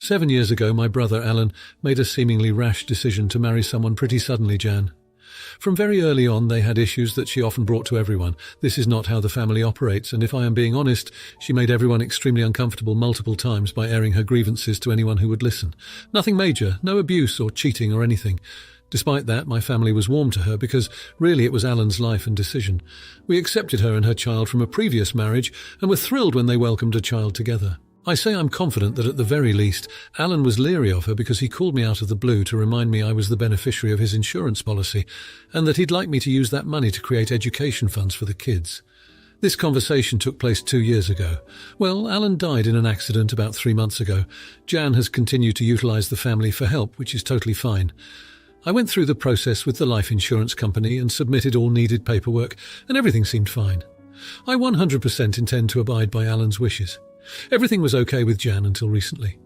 7 years ago, my brother, Alan, made a seemingly rash decision to marry someone pretty suddenly, Jan. From very early on, they had issues that she often brought to everyone. This is not how the family operates, and if I am being honest, she made everyone extremely uncomfortable multiple times by airing her grievances to anyone who would listen. Nothing major, no abuse or cheating or anything. Despite that, my family was warm to her because really it was Alan's life and decision. We accepted her and her child from a previous marriage and were thrilled when they welcomed a child together. I say I'm confident that at the very least, Alan was leery of her because he called me out of the blue to remind me I was the beneficiary of his insurance policy and that he'd like me to use that money to create education funds for the kids. This conversation took place 2 years ago. Well, Alan died in an accident about 3 months ago. Jan has continued to utilise the family for help, which is totally fine. I went through the process with the life insurance company and submitted all needed paperwork, and everything seemed fine. I 100% intend to abide by Alan's wishes. Everything was okay with Jan until recently.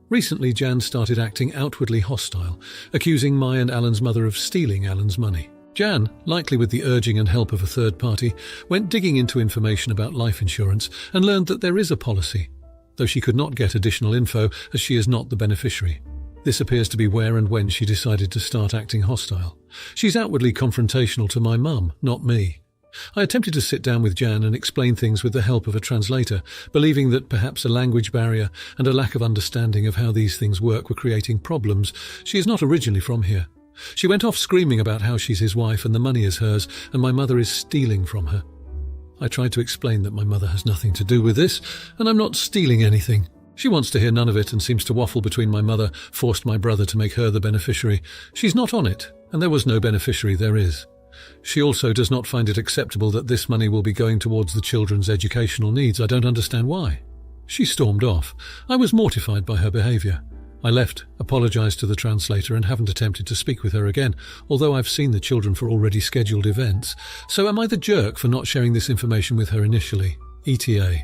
Recently, Jan started acting outwardly hostile, accusing my and Alan's mother of stealing Alan's money. Jan, likely with the urging and help of a third party, went digging into information about life insurance and learned that there is a policy, though she could not get additional info as she is not the beneficiary. This appears to be where and when she decided to start acting hostile. She's outwardly confrontational to my mum, not me. I attempted to sit down with Jan and explain things with the help of a translator, believing that perhaps a language barrier and a lack of understanding of how these things work were creating problems. She is not originally from here. She went off screaming about how she's his wife and the money is hers and my mother is stealing from her. I tried to explain that my mother has nothing to do with this and I'm not stealing anything. She wants to hear none of it and seems to waffle between my mother, forced my brother to make her the beneficiary. She's not on it, and there was no beneficiary, there is. She also does not find it acceptable that this money will be going towards the children's educational needs. I don't understand why. She stormed off. I was mortified by her behaviour. I left, apologised to the translator and haven't attempted to speak with her again, although I've seen the children for already scheduled events. So am I the jerk for not sharing this information with her initially? ETA.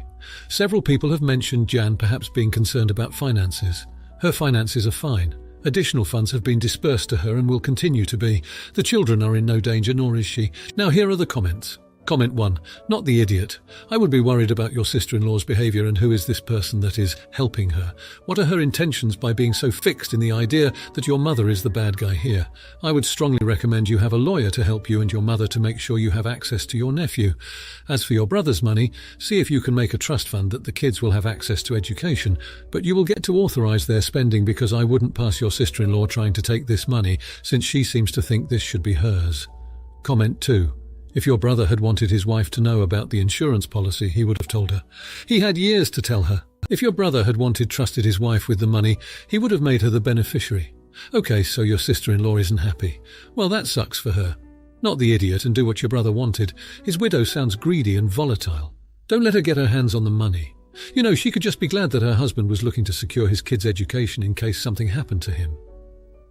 Several people have mentioned Jan perhaps being concerned about finances. Her finances are fine. Additional funds have been dispersed to her and will continue to be. The children are in no danger, nor is she. Now here are the comments. Comment 1. Not the idiot. I would be worried about your sister-in-law's behaviour and who is this person that is helping her. What are her intentions by being so fixed in the idea that your mother is the bad guy here? I would strongly recommend you have a lawyer to help you and your mother to make sure you have access to your nephew. As for your brother's money, see if you can make a trust fund that the kids will have access to education, but you will get to authorise their spending because I wouldn't pass your sister-in-law trying to take this money since she seems to think this should be hers. Comment 2. If your brother had wanted his wife to know about the insurance policy, he would have told her. He had years to tell her. If your brother had trusted his wife with the money, he would have made her the beneficiary. Okay, so your sister-in-law isn't happy. Well, that sucks for her. Not the idiot and do what your brother wanted. His widow sounds greedy and volatile. Don't let her get her hands on the money. You know, she could just be glad that her husband was looking to secure his kids' education in case something happened to him.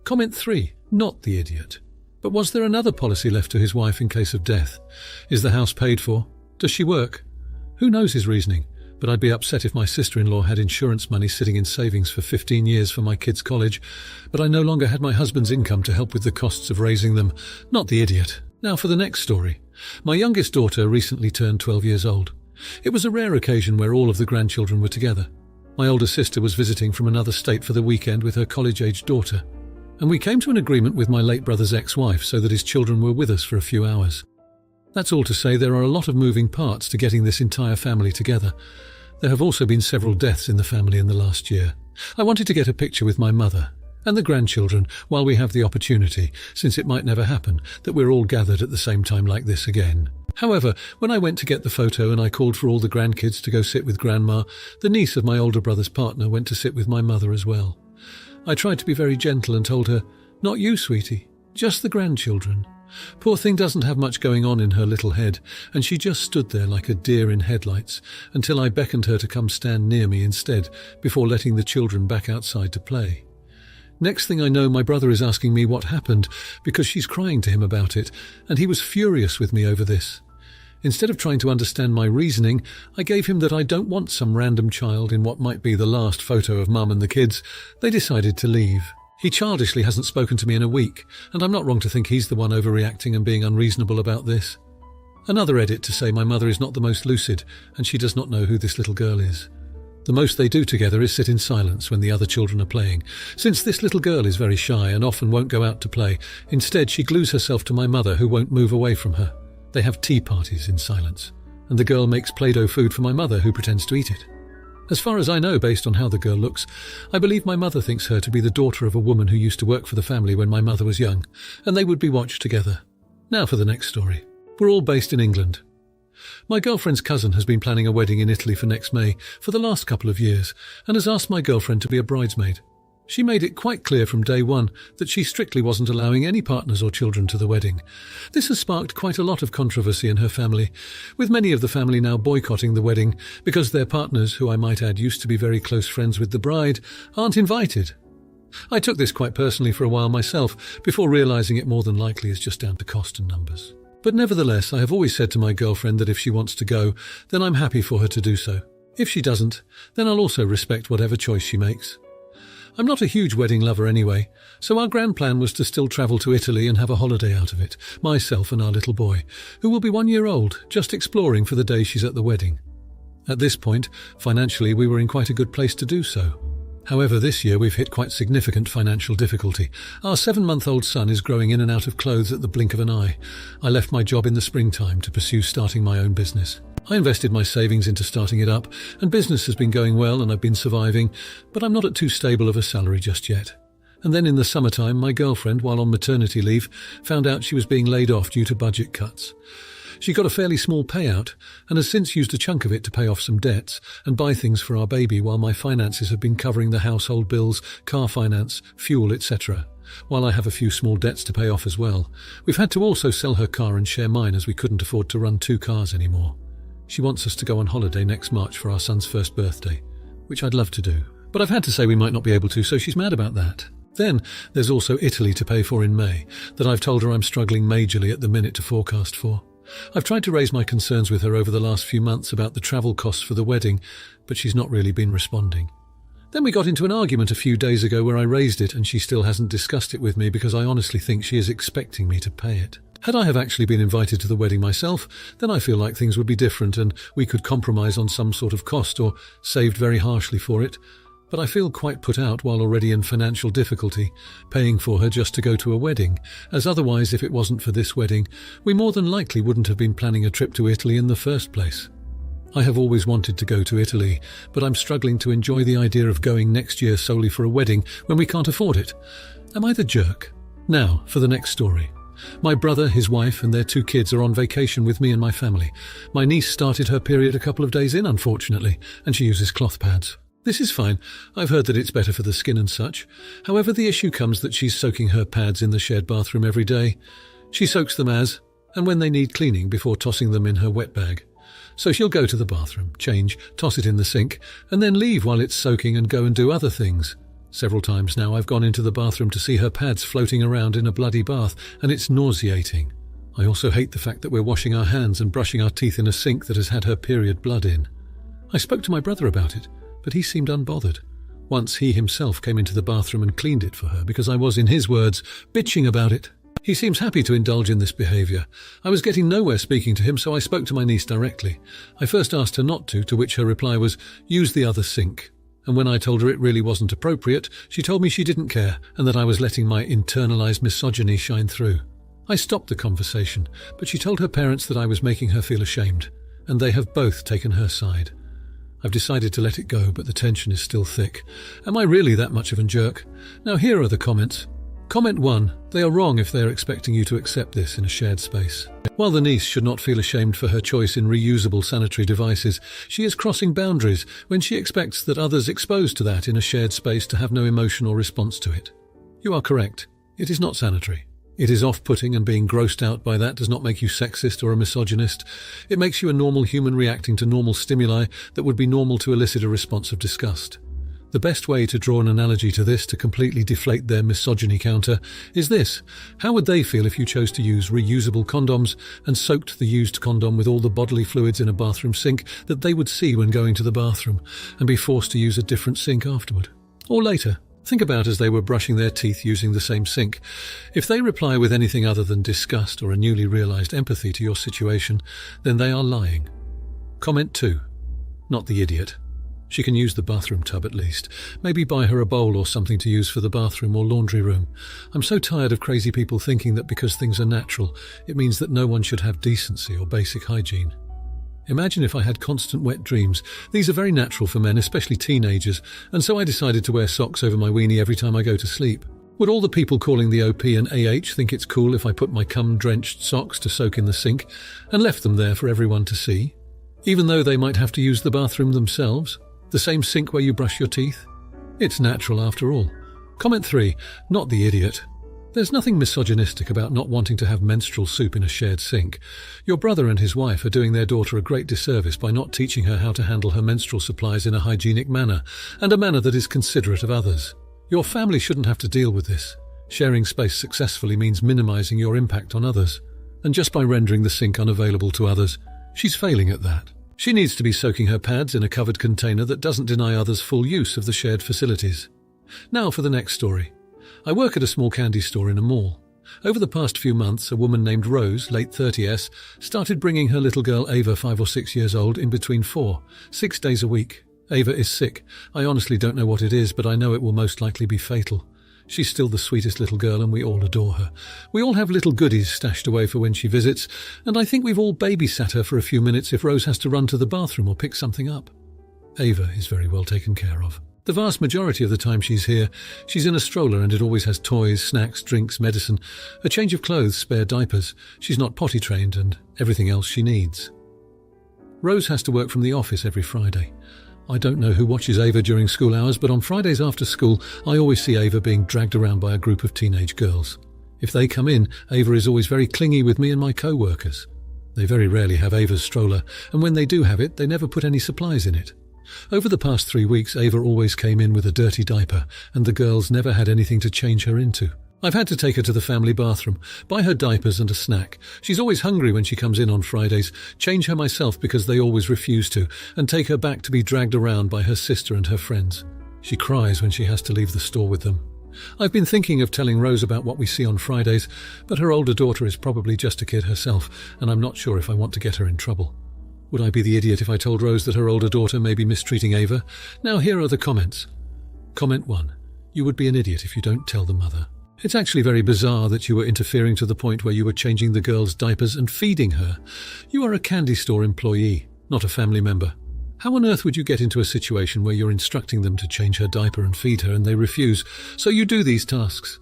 Comment 3. Not the idiot. But was there another policy left to his wife in case of death? Is the house paid for? Does she work? Who knows his reasoning? But I'd be upset if my sister-in-law had insurance money sitting in savings for 15 years for my kids' college, but I no longer had my husband's income to help with the costs of raising them. Not the idiot. Now for the next story. My youngest daughter recently turned 12 years old. It was a rare occasion where all of the grandchildren were together. My older sister was visiting from another state for the weekend with her college-aged daughter, and we came to an agreement with my late brother's ex-wife so that his children were with us for a few hours. That's all to say there are a lot of moving parts to getting this entire family together. There have also been several deaths in the family in the last year. I wanted to get a picture with my mother and the grandchildren while we have the opportunity, since it might never happen that we're all gathered at the same time like this again. However, when I went to get the photo and I called for all the grandkids to go sit with Grandma, the niece of my older brother's partner went to sit with my mother as well. I tried to be very gentle and told her, "Not you, sweetie, just the grandchildren." Poor thing doesn't have much going on in her little head, and she just stood there like a deer in headlights until I beckoned her to come stand near me instead, before letting the children back outside to play. Next thing I know, my brother is asking me what happened because she's crying to him about it, and he was furious with me over this. Instead of trying to understand my reasoning, I gave him that I don't want some random child in what might be the last photo of Mum and the kids. They decided to leave. He childishly hasn't spoken to me in a week, and I'm not wrong to think he's the one overreacting and being unreasonable about this. Another edit to say my mother is not the most lucid, and she does not know who this little girl is. The most they do together is sit in silence when the other children are playing. Since this little girl is very shy and often won't go out to play, instead she glues herself to my mother, who won't move away from her. They have tea parties in silence, and the girl makes Play-Doh food for my mother, who pretends to eat it. As far as I know, based on how the girl looks, I believe my mother thinks her to be the daughter of a woman who used to work for the family when my mother was young, and they would be watched together. Now for the next story. We're all based in England. My girlfriend's cousin has been planning a wedding in Italy for next May for the last couple of years and has asked my girlfriend to be a bridesmaid. She made it quite clear from day one that she strictly wasn't allowing any partners or children to the wedding. This has sparked quite a lot of controversy in her family, with many of the family now boycotting the wedding because their partners, who I might add used to be very close friends with the bride, aren't invited. I took this quite personally for a while myself, before realising it more than likely is just down to cost and numbers. But nevertheless, I have always said to my girlfriend that if she wants to go, then I'm happy for her to do so. If she doesn't, then I'll also respect whatever choice she makes. I'm not a huge wedding lover anyway, so our grand plan was to still travel to Italy and have a holiday out of it, myself and our little boy, who will be 1 year old, just exploring for the day she's at the wedding. At this point, financially, we were in quite a good place to do so. However, this year we've hit quite significant financial difficulty. Our 7-month-old son is growing in and out of clothes at the blink of an eye. I left my job in the springtime to pursue starting my own business. I invested my savings into starting it up, and business has been going well and I've been surviving, but I'm not at too stable of a salary just yet. And then in the summertime, my girlfriend, while on maternity leave, found out she was being laid off due to budget cuts. She got a fairly small payout and has since used a chunk of it to pay off some debts and buy things for our baby, while my finances have been covering the household bills, car finance, fuel, etc., while I have a few small debts to pay off as well. We've had to also sell her car and share mine, as we couldn't afford to run 2 cars anymore. She wants us to go on holiday next March for our son's first birthday, which I'd love to do, but I've had to say we might not be able to, so she's mad about that. Then there's also Italy to pay for in May, that I've told her I'm struggling majorly at the minute to forecast for. I've tried to raise my concerns with her over the last few months about the travel costs for the wedding, but she's not really been responding. Then we got into an argument a few days ago where I raised it and she still hasn't discussed it with me, because I honestly think she is expecting me to pay it. Had I have actually been invited to the wedding myself, then I feel like things would be different and we could compromise on some sort of cost or saved very harshly for it. But I feel quite put out while already in financial difficulty, paying for her just to go to a wedding, as otherwise if it wasn't for this wedding, we more than likely wouldn't have been planning a trip to Italy in the first place. I have always wanted to go to Italy, but I'm struggling to enjoy the idea of going next year solely for a wedding when we can't afford it. Am I the jerk? Now, for the next story. My brother, his wife, and their 2 kids are on vacation with me and my family. My niece started her period a couple of days in, unfortunately, and she uses cloth pads. This is fine. I've heard that it's better for the skin and such. However, the issue comes that she's soaking her pads in the shared bathroom every day. She soaks them as, and when they need cleaning, before tossing them in her wet bag. So she'll go to the bathroom, change, toss it in the sink, and then leave while it's soaking and go and do other things. Several times now I've gone into the bathroom to see her pads floating around in a bloody bath, and it's nauseating. I also hate the fact that we're washing our hands and brushing our teeth in a sink that has had her period blood in. I spoke to my brother about it, but he seemed unbothered. Once he himself came into the bathroom and cleaned it for her because I was, in his words, bitching about it. He seems happy to indulge in this behaviour. I was getting nowhere speaking to him, so I spoke to my niece directly. I first asked her not to which her reply was, "Use the other sink." And when I told her it really wasn't appropriate, she told me she didn't care and that I was letting my internalised misogyny shine through. I stopped the conversation, but she told her parents that I was making her feel ashamed, and they have both taken her side. I've decided to let it go, but the tension is still thick. Am I really that much of a jerk? Now here are the comments. Comment 1. They are wrong if they are expecting you to accept this in a shared space. While the niece should not feel ashamed for her choice in reusable sanitary devices, she is crossing boundaries when she expects that others exposed to that in a shared space to have no emotional response to it. You are correct. It is not sanitary. It is off-putting, and being grossed out by that does not make you sexist or a misogynist. It makes you a normal human reacting to normal stimuli that would be normal to elicit a response of disgust. The best way to draw an analogy to this to completely deflate their misogyny counter is this. How would they feel if you chose to use reusable condoms and soaked the used condom with all the bodily fluids in a bathroom sink that they would see when going to the bathroom and be forced to use a different sink afterward? Or later. Think about as they were brushing their teeth using the same sink. If they reply with anything other than disgust or a newly realised empathy to your situation, then they are lying. Comment 2. Not the idiot. She can use the bathroom tub at least. Maybe buy her a bowl or something to use for the bathroom or laundry room. I'm so tired of crazy people thinking that because things are natural, it means that no one should have decency or basic hygiene. Imagine if I had constant wet dreams. These are very natural for men, especially teenagers, and so I decided to wear socks over my weenie every time I go to sleep. Would all the people calling the OP and AH think it's cool if I put my cum-drenched socks to soak in the sink and left them there for everyone to see? Even though they might have to use the bathroom themselves? The same sink where you brush your teeth? It's natural after all. Comment 3. Not the idiot. There's nothing misogynistic about not wanting to have menstrual soup in a shared sink. Your brother and his wife are doing their daughter a great disservice by not teaching her how to handle her menstrual supplies in a hygienic manner, and a manner that is considerate of others. Your family shouldn't have to deal with this. Sharing space successfully means minimizing your impact on others. And just by rendering the sink unavailable to others, she's failing at that. She needs to be soaking her pads in a covered container that doesn't deny others full use of the shared facilities. Now for the next story. I work at a small candy store in a mall. Over the past few months, a woman named Rose, late 30s, started bringing her little girl Ava, 5 or 6 years old, in between 6 days a week. Ava is sick. I honestly don't know what it is, but I know it will most likely be fatal. She's still the sweetest little girl and we all adore her. We all have little goodies stashed away for when she visits, and I think we've all babysat her for a few minutes if Rose has to run to the bathroom or pick something up. Ava is very well taken care of. The vast majority of the time she's here, she's in a stroller and it always has toys, snacks, drinks, medicine, a change of clothes, spare diapers. She's not potty trained and everything else she needs. Rose has to work from the office every Friday. I don't know who watches Ava during school hours, but on Fridays after school, I always see Ava being dragged around by a group of teenage girls. If they come in, Ava is always very clingy with me and my co-workers. They very rarely have Ava's stroller, and when they do have it, they never put any supplies in it. Over the past 3 weeks, Ava always came in with a dirty diaper, and the girls never had anything to change her into. I've had to take her to the family bathroom, buy her diapers and a snack. She's always hungry when she comes in on Fridays, change her myself because they always refuse to, and take her back to be dragged around by her sister and her friends. She cries when she has to leave the store with them. I've been thinking of telling Rose about what we see on Fridays, but her older daughter is probably just a kid herself, and I'm not sure if I want to get her in trouble. Would I be the idiot if I told Rose that her older daughter may be mistreating Ava? Now here are the comments. Comment 1. You would be an idiot if you don't tell the mother. It's actually very bizarre that you were interfering to the point where you were changing the girl's diapers and feeding her. You are a candy store employee, not a family member. How on earth would you get into a situation where you're instructing them to change her diaper and feed her and they refuse, so you do these tasks?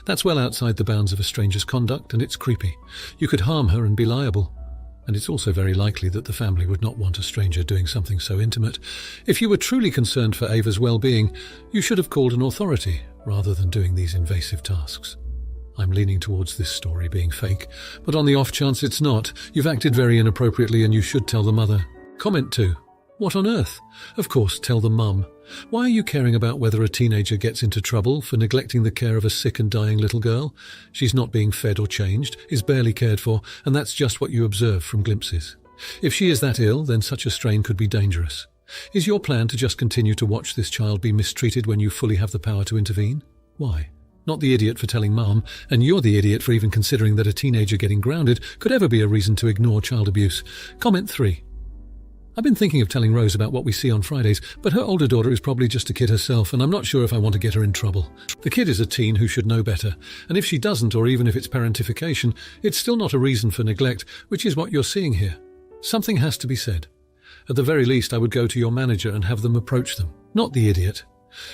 That's well outside the bounds of a stranger's conduct, and it's creepy. You could harm her and be liable. And it's also very likely that the family would not want a stranger doing something so intimate. If you were truly concerned for Ava's well-being, you should have called an authority, rather than doing these invasive tasks. I'm leaning towards this story being fake, but on the off chance it's not, you've acted very inappropriately and you should tell the mother. Comment 2. What on earth? Of course, tell the mum. Why are you caring about whether a teenager gets into trouble for neglecting the care of a sick and dying little girl? She's not being fed or changed, is barely cared for, and that's just what you observe from glimpses. If she is that ill, then such a strain could be dangerous. Is your plan to just continue to watch this child be mistreated when you fully have the power to intervene? Why? Not the idiot for telling mum, and you're the idiot for even considering that a teenager getting grounded could ever be a reason to ignore child abuse. Comment 3. I've been thinking of telling Rose about what we see on Fridays, but her older daughter is probably just a kid herself, and I'm not sure if I want to get her in trouble. The kid is a teen who should know better, and if she doesn't, or even if it's parentification, it's still not a reason for neglect, which is what you're seeing here. Something has to be said. At the very least, I would go to your manager and have them approach them, not the idiot.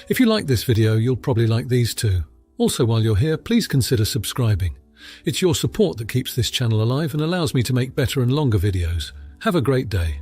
If you like this video, you'll probably like these too. Also, while you're here, please consider subscribing. It's your support that keeps this channel alive and allows me to make better and longer videos. Have a great day.